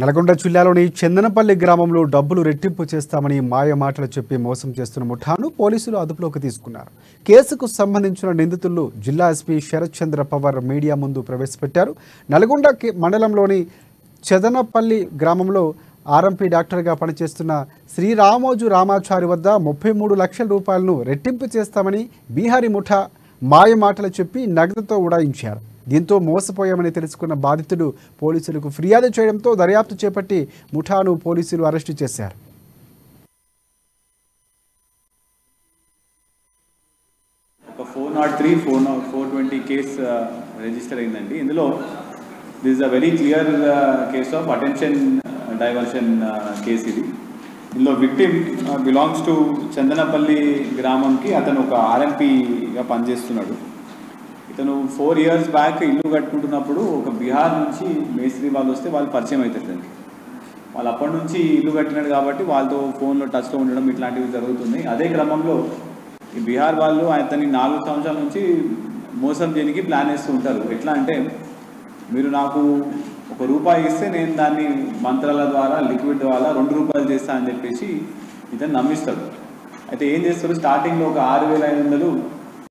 నల్గొండ జిల్లాలోని చందనపల్లి గ్రామంలో డబ్బులు రెట్టింపు చేస్తామని మాయ మాటలు చెప్పి మోసం చేస్తున్న ముఠాను పోలీసులు అదుపులోకి తీసుకున్నారు. కేసుకు సంబంధించిన నిందితులు జిల్లా ఎస్పీ శరత్ చంద్ర పవార్ మీడియా ముందు ప్రవేశపెట్టారు. నల్గొండ మండలంలోని చందనపల్లి గ్రామంలో ఆర్ఎంపీ డాక్టర్గా పనిచేస్తున్న శ్రీరామోజు రామాచారి వద్ద 33 లక్షల రూపాయలను రెట్టింపు చేస్తామని బీహారీ ముఠా మాయ మాటలు చెప్పి నగదుతో ఉడాయించారు. దీంతో మోసపోయామని తెలుసుకున్న బాధితుడు పోలీసులకు ఫిర్యాదు చేయడంతో దర్యాప్తు చేపట్టి ముఠాను పోలీసులు అరెస్టు చేశారు. ఒక 403, 420 కేసు రిజిస్టర్ అయిందండి. ఇందులో this is a very clear case of attention diversion case ఇది. ఇందులో విక్టిమ్ బిలాంగ్స్ టు చందనపల్లి గ్రామంకి అతను ఒక ఆర్ఎంపీగా పనిచేస్తున్నాడు. ఇతను 4 years బ్యాక్ ఇల్లు కట్టుకుంటున్నప్పుడు ఒక బీహార్ నుంచి మేస్త్రి వాళ్ళు వస్తే వాళ్ళు పరిచయం అవుతారు. వాళ్ళు అప్పటి నుంచి ఇల్లు కట్టినాడు కాబట్టి వాళ్ళతో ఫోన్లో టచ్లో ఉండడం ఇట్లాంటివి జరుగుతున్నాయి. అదే క్రమంలో ఈ బీహార్ వాళ్ళు అతని 4 సంవత్సరాల నుంచి మోసం చేయడానికి ప్లాన్ వేస్తూ ఉంటారు. ఎట్లా అంటే, మీరు నాకు ₹1 ఇస్తే నేను దాన్ని మంత్రాల ద్వారా లిక్విడ్ ద్వారా ₹2 చేస్తా అని చెప్పేసి ఇతను నమ్మిస్తాడు. అయితే ఏం చేస్తారు, స్టార్టింగ్లో ఒక 6,500